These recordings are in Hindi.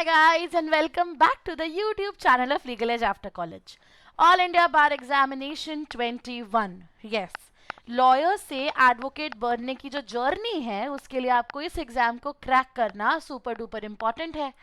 Hi guys and welcome back to the YouTube channel of Legal Edge After College. All India Bar Examination 21. Yes, lawyer से एडवोकेट बनने की जो जर्नी है उसके लिए आपको इस एग्जाम को क्रैक करना सुपर डुपर इम्पॉर्टेंट है,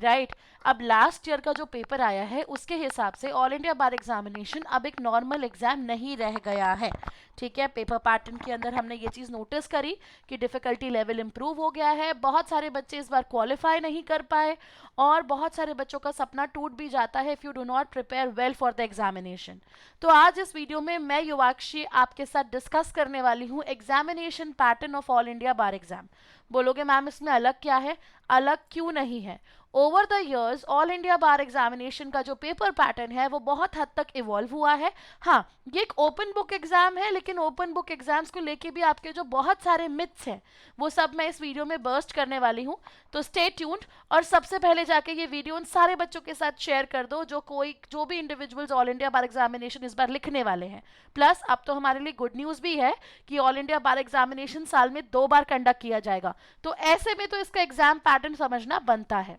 राइट? अब लास्ट ईयर का जो पेपर आया है उसके हिसाब से ऑल इंडिया बार एग्जामिनेशन अब एक नॉर्मल एग्जाम नहीं रह गया है, ठीक है? पेपर पैटर्न के अंदर हमने ये चीज़ नोटिस करी कि डिफ़िकल्टी लेवल इम्प्रूव हो गया है। बहुत सारे बच्चे इस बार क्वालिफाई नहीं कर पाए और बहुत सारे बच्चों का सपना टूट भी जाता है if you do not prepare well for the examination. तो आज इस वीडियो में मैं युवाक्षी आपके साथ डिस्कस करने वाली हूँ examination pattern of all India bar exam. बोलोगे मैम इसमें अलग क्या है, अलग क्यों नहीं है? Over the years all India bar examination का जो पेपर पैटर्न है वो बहुत हद तक इवॉल्व हुआ है। हाँ, ये एक ओपन बुक एग्जाम है, लेकिन ओपन बुक एग्जाम्स को लेके भी आपके जो बहुत सारे मिथ्स हैं वो सब मैं इस वीडियो में बर्स्ट करने वाली हूँ। तो स्टे ट्यून्ड और सबसे पहले जाके ये वीडियो उन सारे बच्चों के साथ शेयर कर दो जो भी individuals all India bar examination इस बार लिखने वाले हैं। प्लस अब तो हमारे लिए गुड न्यूज़ भी है कि ऑल इंडिया बार एग्जामिनेशन साल में 2 बार कंडक्ट किया जाएगा, तो ऐसे में तो इसका एग्जाम पैटर्न समझना बनता है।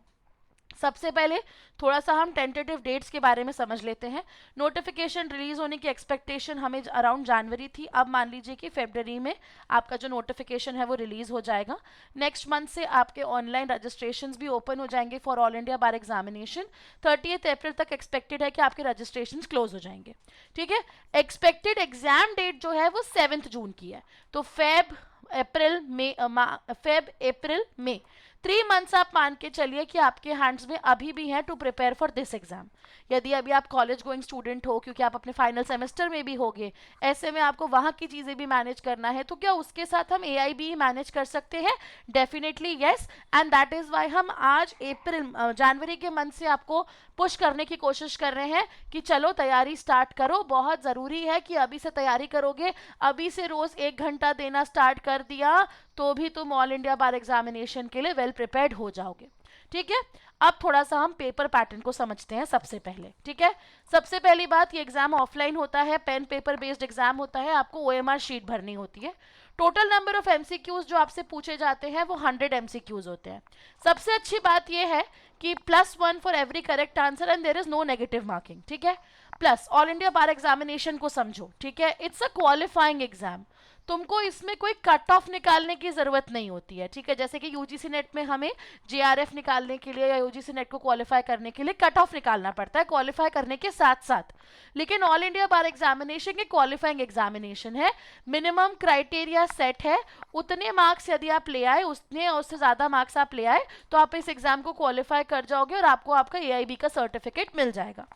सबसे पहले थोड़ा सा हम टेंटेटिव डेट्स के बारे में समझ लेते हैं। नोटिफिकेशन रिलीज होने की एक्सपेक्टेशन हमें अराउंड जनवरी थी, अब मान लीजिए कि फरवरी में आपका जो नोटिफिकेशन है वो रिलीज हो जाएगा। नेक्स्ट मंथ से आपके ऑनलाइन रजिस्ट्रेशंस भी ओपन हो जाएंगे for all India bar examination. 30 अप्रैल तक एक्सपेक्टेड है कि आपके रजिस्ट्रेशन क्लोज हो जाएंगे, ठीक है? एक्सपेक्टेड एग्जाम डेट जो है वो 7 जून की है। तो फेब अप्रैल मई 3 मंथ्स आप मान के चलिए कि आपके हैंड्स में अभी भी हैं to prepare for this exam. यदि अभी आप कॉलेज गोइंग स्टूडेंट हो, क्योंकि आप अपने फाइनल सेमेस्टर में भी होगे, ऐसे में आपको वहाँ की चीज़ें भी मैनेज करना है, तो क्या उसके साथ हम AIB मैनेज कर सकते हैं? Definitely yes, and that is why हम आज जनवरी के मंथ से आपको पुश करने की कोशिश कर रहे हैं कि चलो तैयारी स्टार्ट करो। बहुत ज़रूरी है कि अभी से तैयारी करोगे, अभी से रोज़ 1 घंटा देना स्टार्ट कर दिया तो भी तुम ऑल इंडिया बार एग्जामिनेशन के लिए वेल प्रिपेयर्ड हो जाओगे, ठीक है? अब थोड़ा सा हम पेपर पैटर्न को समझते हैं सबसे पहले, ठीक है? सबसे पहली बात, ये एग्जाम ऑफलाइन होता है, पेन पेपर बेस्ड एग्जाम होता है, आपको OMR शीट भरनी होती है। टोटल नंबर ऑफ MCQs जो आपसे पूछे जाते हैं वो 100 MCQs होते हैं। सबसे अच्छी बात यह है कि +1 for every correct answer and there is no negative marking, ठीक है? Plus all India bar examination को समझो, ठीक है? इट्स अ क्वालिफाइंग एग्जाम, तुमको इसमें कोई कट ऑफ निकालने की जरूरत नहीं होती है, ठीक है? जैसे कि यूजीसी नेट में हमें JRF निकालने के लिए या यूजीसी नेट को क्वालिफाई करने के लिए कट ऑफ निकालना पड़ता है क्वालिफाई करने के साथ साथ, लेकिन ऑल इंडिया बार एग्जामिनेशन के क्वालिफाइंग एग्जामिनेशन है। मिनिमम क्राइटेरिया सेट है, उतने मार्क्स यदि आप ले आए, उतने और उससे ज़्यादा मार्क्स आप ले आए तो आप इस एग्जाम को क्वालिफाई कर जाओगे और आपको आपका AIB का सर्टिफिकेट मिल जाएगा।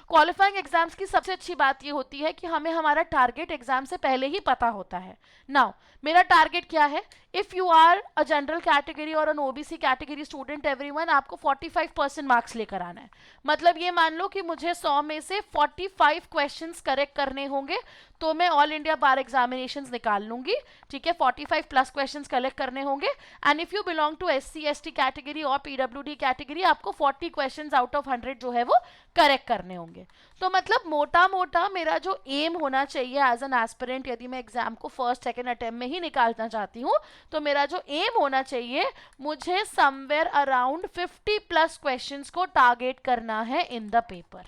क्वालिफाइंग एग्जाम्स की सबसे अच्छी बात ये होती है कि हमें हमारा टारगेट एग्जाम से पहले ही पता होता है। नाउ मेरा टारगेट क्या है? If you are a general category और an OBC category student everyone, आपको 45% मार्क्स लेकर आना है। मतलब ये मान लो कि मुझे 100 में से 45 क्वेश्चंस करेक्ट करने होंगे तो मैं ऑल इंडिया बार एग्जामिनेशंस निकाल लूंगी, ठीक है? 45 प्लस क्वेश्चंस कलेक्ट करने होंगे। And if you belong to SC ST category और PWD कैटेगरी, आपको 40 क्वेश्चंस आउट ऑफ 100 जो है वो करेक्ट करने होंगे। तो मतलब मोटा मोटा मेरा जो एम होना चाहिए एज एन एस्पिरेंट, यदि मैं एग्जाम को फर्स्ट सेकेंड अटेम्प्ट में ही निकालना चाहती हूँ, तो मेरा जो एम होना चाहिए, मुझे समवेयर अराउंड 50+ क्वेश्चंस को टारगेट करना है इन द पेपर,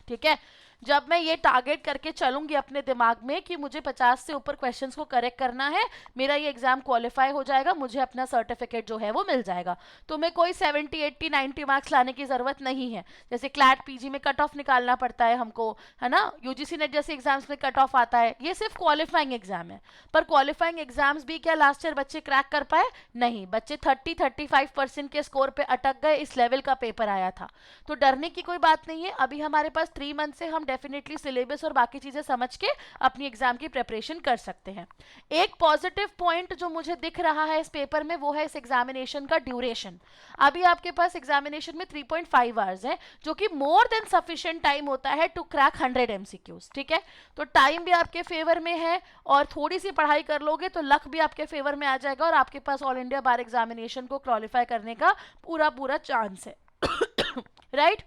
ठीक है? जब मैं ये टारगेट करके चलूंगी अपने दिमाग में कि मुझे 50 से ऊपर क्वेश्चंस को करेक्ट करना है, मेरा ये एग्जाम क्वालिफाई हो जाएगा, मुझे अपना सर्टिफिकेट जो है वो मिल जाएगा। तो मैं कोई 70 80 90 मार्क्स लाने की ज़रूरत नहीं है। जैसे क्लैट PG में कट ऑफ निकालना पड़ता है हमको, है ना? UGC नेट जैसे एग्जाम्स में कट ऑफ आता है, ये सिर्फ क्वालिफाइंग एग्जाम है। पर क्वालिफाइंग एग्जाम्स भी क्या लास्ट ईयर बच्चे क्रैक कर पाए? नहीं, बच्चे 30-35% के स्कोर पे अटक गए, इस लेवल का पेपर आया था। तो डरने की कोई बात नहीं है, अभी हमारे पास 3 मंथ से हम डेफिनेटली सिलेबस और बाकी चीजें समझ के अपनी एग्जाम की प्रिपरेशन कर सकते हैं। एक पॉजिटिव पॉइंट जो मुझे दिख रहा है इस पेपर में वो है इस एग्जामिनेशन का ड्यूरेशन। अभी आपके पास एग्जामिनेशन में 3.5 आवर्स है, जो कि मोर देन सफिशिएंट टाइम होता है टू क्रैक 100 MCQs, ठीक है? तो टाइम भी आपके फेवर में है और थोड़ी सी पढ़ाई कर लोगे तो लक भी आपके फेवर में आ जाएगा और आपके पास ऑल इंडिया बार एग्जामिनेशन को क्वालिफाई करने का पूरा चांस है, right?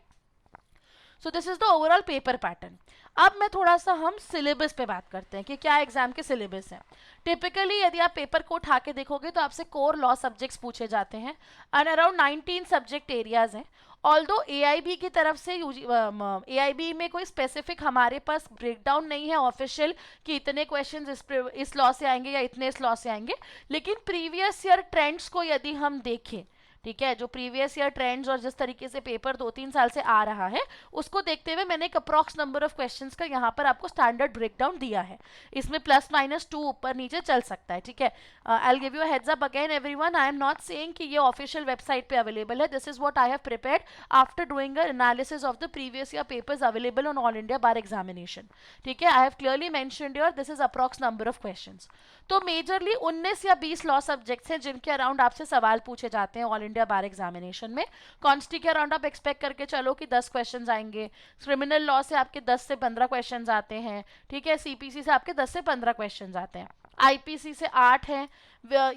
So this is the overall paper pattern. अब मैं थोड़ा सा हम सिलेबस पे बात करते हैं कि क्या एग्जाम के सिलेबस हैं। टिपिकली यदि आप पेपर को उठा के देखोगे तो आपसे कोर लॉ सब्जेक्ट्स पूछे जाते हैं एंड अराउंड 19 सब्जेक्ट एरियाज हैं। ऑल्दो एआईबी की तरफ से एआईबी में कोई स्पेसिफिक हमारे पास ब्रेकडाउन नहीं है ऑफिशियल कि इतने क्वेश्चंस इस लॉ से आएंगे या इतने इस लॉ से आएंगे, लेकिन प्रीवियस ईयर ट्रेंड्स को यदि हम देखें, ठीक है, जो प्रीवियस ईयर ट्रेंड्स और जिस तरीके से पेपर 2-3 साल से आ रहा है उसको देखते हुए मैंने एक अप्रॉक्स नंबर ऑफ क्वेश्चंस का यहाँ पर आपको स्टैंडर्ड ब्रेकडाउन दिया है। इसमें +-2 ऊपर नीचे चल सकता है, ठीक है। I will give you heads up again everyone, I am not saying कि ये ऑफिशियल वेबसाइट पे अवेलेबल है, this is what I have prepared after doing a analysis of the previous year papers available on all India bar examination, ठीक है। I have clearly mentioned your this is approx number of questions. तो मेजरली 19 या 20 लॉ सब्जेक्ट्स हैं जिनके अराउंड आपसे सवाल पूछे जाते हैं ऑल इंडिया बार एग्जामिनेशन में। कॉन्स्टी के अराउंड आप एक्सपेक्ट करके चलो कि 10 क्वेश्चंस आएंगे, क्रिमिनल लॉ से आपके 10 से 15 क्वेश्चंस आते हैं, ठीक है, सीपीसी से आपके 10 से 15 क्वेश्चंस आते हैं, आईपीसी से 8 हैं।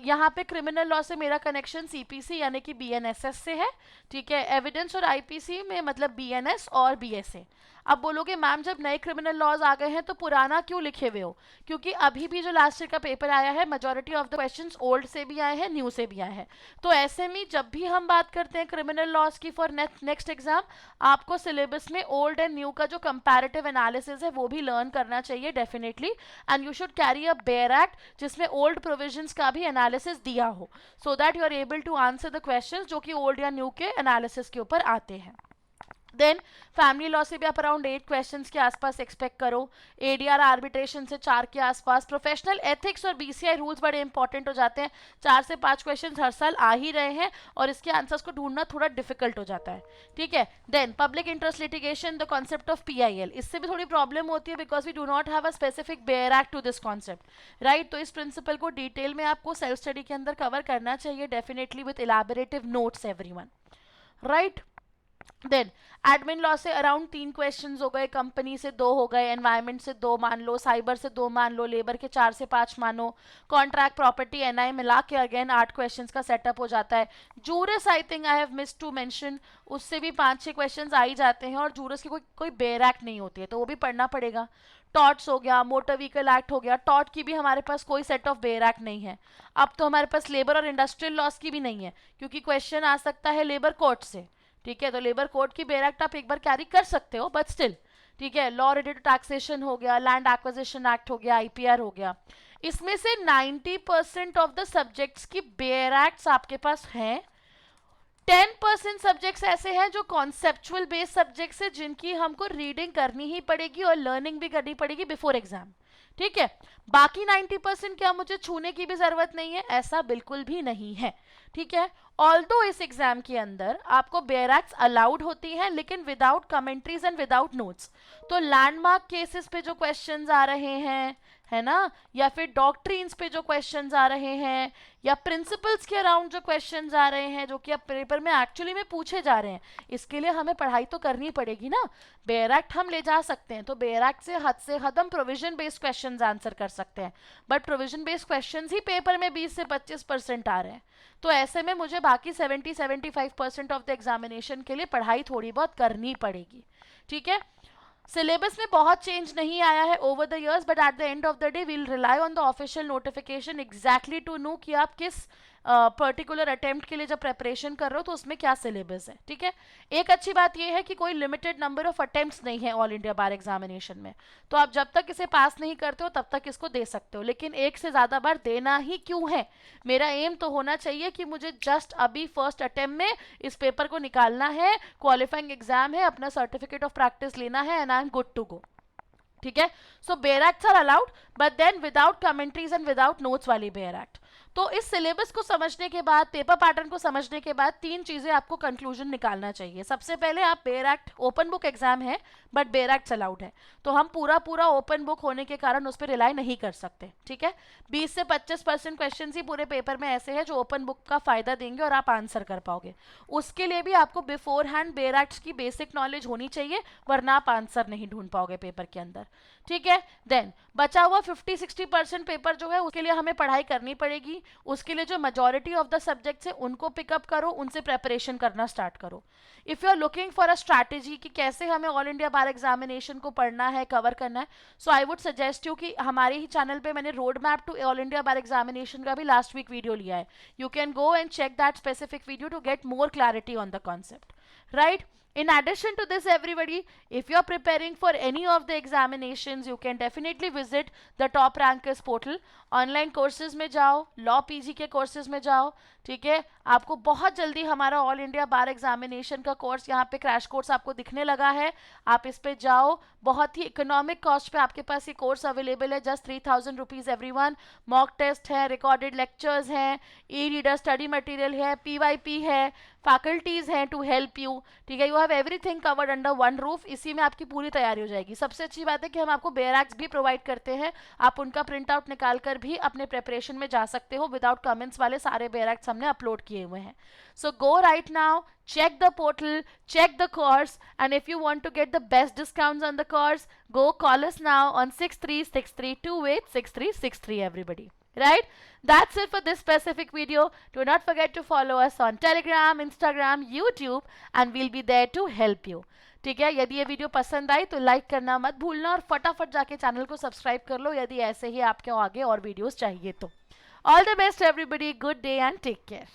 यहाँ पे क्रिमिनल लॉ से मेरा कनेक्शन सीपीसी यानी कि बीएनएसएस से है, ठीक है। एविडेंस और आईपीसी में मतलब बीएनएस और बीएसए। अब बोलोगे मैम जब नए क्रिमिनल लॉज आ गए हैं तो पुराना क्यों लिखे हुए हो, क्योंकि अभी भी जो लास्ट ईयर का पेपर आया है majority of the questions old से भी आए हैं, न्यू से भी आए हैं। तो ऐसे में जब भी हम बात करते हैं क्रिमिनल लॉज की फॉर नेक्स्ट एग्जाम, आपको सिलेबस में ओल्ड एंड न्यू का जो कंपैरेटिव एनालिसिस है वो भी लर्न करना चाहिए definitely, and you should carry a bare act जिसमें ओल्ड प्रोविजंस का भी एनालिसिस दिया हो, so that you are able to answer the questions जो कि ओल्ड या न्यू के एनालिसिस के ऊपर आते हैं। देन फैमिली लॉ से भी आप अराउंड 8 क्वेश्चंस के आसपास एक्सपेक्ट करो, एडीआर आर्बिट्रेशन से 4 के आसपास, प्रोफेशनल एथिक्स और बीसीआई रूल्स बड़े इंपॉर्टेंट हो जाते हैं, 4 से 5 क्वेश्चंस हर साल आ ही रहे हैं और इसके आंसर्स को ढूंढना थोड़ा डिफिकल्ट हो जाता है, ठीक है। Then public interest litigation, the concept of PIL, इससे भी थोड़ी प्रॉब्लम होती है because we do not have a specific bare act to this concept, right. तो इस प्रिंसिपल को डिटेल में आपको सेल्फ स्टडी के अंदर कवर करना चाहिए definitely with elaborative notes everyone, right. Then admin law से अराउंड 3 क्वेश्चंस हो गए, कंपनी से 2 हो गए, एनवायरमेंट से 2 मान लो, साइबर से 2 मान लो, लेबर के 4 से 5 मानो, कॉन्ट्रैक्ट प्रॉपर्टी एनआई मिला के अगेन 8 क्वेश्चंस का सेटअप हो जाता है। Juris I think I have miss to mention, उससे भी 5-6 क्वेश्चंस आ ही जाते हैं और जूरस की कोई बेयर एक्ट नहीं होती है तो वो भी पढ़ना पड़ेगा। टॉट्स हो गया, मोटर व्हीकल एक्ट हो गया, टॉट की भी हमारे पास कोई सेट ऑफ बेयर एक्ट नहीं है। अब तो हमारे पास लेबर और इंडस्ट्रियल लॉस की भी नहीं है क्योंकि क्वेश्चन आ सकता है लेबर कोर्ट से, ठीक है। तो लेबर कोड की बेयर एक्ट आप एक बार कैरी कर सकते हो बट स्टिल, ठीक है। लॉ रिलेटेड टैक्सेशन हो गया, लैंड एक्विजिशन एक्ट हो गया, आईपीआर हो गया। इसमें से 90% ऑफ द सब्जेक्ट्स की बेयर एक्ट्स आपके पास हैं। 10% सब्जेक्ट्स ऐसे हैं जो कॉन्सेप्चुअल बेस्ड सब्जेक्ट्स है जिनकी हमको रीडिंग करनी ही पड़ेगी और लर्निंग भी करनी पड़ेगी बिफोर एग्जाम, ठीक है। बाकी 90% क्या मुझे छूने की भी जरूरत नहीं है, ऐसा बिल्कुल भी नहीं है, ठीक है। ऑल्दो इस एग्जाम के अंदर आपको बेयर एक्ट्स अलाउड होती हैं लेकिन without commentaries and without notes. तो लैंडमार्क केसेस पे जो क्वेश्चंस आ रहे हैं, है ना, या फिर डॉक्ट्रीन्स पे जो क्वेश्चंस आ रहे हैं या प्रिंसिपल्स के अराउंड जो क्वेश्चंस आ रहे हैं जो कि अब पेपर में एक्चुअली में पूछे जा रहे हैं, इसके लिए हमें पढ़ाई तो करनी पड़ेगी ना। बेयर एक्ट हम ले जा सकते हैं तो बेयर एक्ट से हद हम प्रोविजन बेस्ड क्वेश्चंस आंसर कर सकते हैं, but provision based questions he paper में 20 से 25% आ रहे हैं। तो ऐसे में मुझे बाकी 70-75% ऑफ द एग्जामिनेशन के लिए पढ़ाई थोड़ी बहुत करनी पड़ेगी, ठीक है। सिलेबस में बहुत चेंज नहीं आया है over the years, but at the end of the day we'll rely on the official notification exactly to know कि आप किस पर्टिकुलर अटेम्प्ट के लिए जब प्रेपरेशन कर रहे हो तो उसमें क्या सिलेबस है, ठीक है। एक अच्छी बात यह है कि कोई लिमिटेड नंबर ऑफ अटेम्प्ट्स नहीं है ऑल इंडिया बार एग्जामिनेशन में, तो आप जब तक इसे पास नहीं करते हो तब तक इसको दे सकते हो, लेकिन एक से ज़्यादा बार देना ही क्यों है। मेरा एम तो होना चाहिए कि मुझे जस्ट अभी फर्स्ट अटेम्प्ट में इस पेपर को निकालना है, क्वालिफाइंग एग्जाम है, अपना सर्टिफिकेट ऑफ प्रैक्टिस लेना है and I am good to go, ठीक है। So bare acts are allowed but then without commentaries and without notes वाली बेयर एक्ट। तो इस सिलेबस को समझने के बाद, पेपर पैटर्न को समझने के बाद 3 चीजें आपको कंक्लूजन निकालना चाहिए। सबसे पहले आप bare act, open book exam है बट बेयर एक्ट अलाउड है, तो हम पूरा ओपन बुक होने के कारण उस पर रिलाई नहीं कर सकते, ठीक है। 20 से 25% क्वेश्चन ही पूरे पेपर में ऐसे हैं जो ओपन बुक का फायदा देंगे और आप आंसर कर पाओगे। उसके लिए भी आपको बिफोर हैंड बेयर एक्ट की बेसिक नॉलेज होनी चाहिए वरना आप आंसर नहीं ढूंढ पाओगे पेपर के अंदर, ठीक है। देन बचा हुआ 50-60% पेपर जो है उसके लिए हमें पढ़ाई करनी पड़ेगी। उसके लिए जो मेजॉरिटी ऑफ द सब्जेक्ट्स है उनको पिकअप करो, उनसे प्रेपरेशन करना स्टार्ट करो। If you are looking for a strategy कि कैसे हमें ऑल इंडिया बार एग्जामिनेशन को पढ़ना है, कवर करना है, so I would suggest you कि हमारे ही चैनल पे मैंने road map to all India bar examination का भी लास्ट वीक वीडियो लिया है। You can go and check that specific video to get more clarity on the concept, right? In addition to this, everybody, if you're preparing for any of the examinations, you can definitely visit the Top Rankers portal. Online courses में जाओ, लॉ पीजी के कोर्सेज में जाओ, ठीक है। आपको बहुत जल्दी हमारा ऑल इंडिया बार एग्जामिनेशन का कोर्स यहाँ पे क्रैश कोर्स आपको दिखने लगा है। आप इस पे जाओ, बहुत ही इकोनॉमिक कॉस्ट पे आपके पास ये कोर्स अवेलेबल है, just 3000 rupees everyone. Mock test है, रिकॉर्डेड लेक्चर्स हैं, ई रीडर स्टडी मटेरियल है, पीवाईपी है, फैकल्टीज हैं टू हेल्प यू, ठीक है। You have everything covered under one roof. इसी में आपकी पूरी तैयारी हो जाएगी। सबसे अच्छी बात है कि हम आपको बेयरैक्स भी प्रोवाइड करते हैं, आप उनका प्रिंट आउट निकाल कर भी अपने प्रेपरेशन में जा सकते हो। विदाउट कमेंट्स वाले सारे बेयरैक्स हमने अपलोड किए हुए हैं। So go right now, check the portal, check the course, and if you want to get the best discounts on the course, go call us now on 6363286363 everybody. Right? That's it for this specific video. Do not forget to follow us on Telegram, Instagram, YouTube, and we'll be there to help you. ठीक है। यदि ये वीडियो पसंद आई तो लाइक करना मत भूलना और फटाफट जाके चैनल को सब्सक्राइब कर लो यदि ऐसे ही आपके आगे और वीडियोस चाहिए तो। All the best everybody, good day and take care.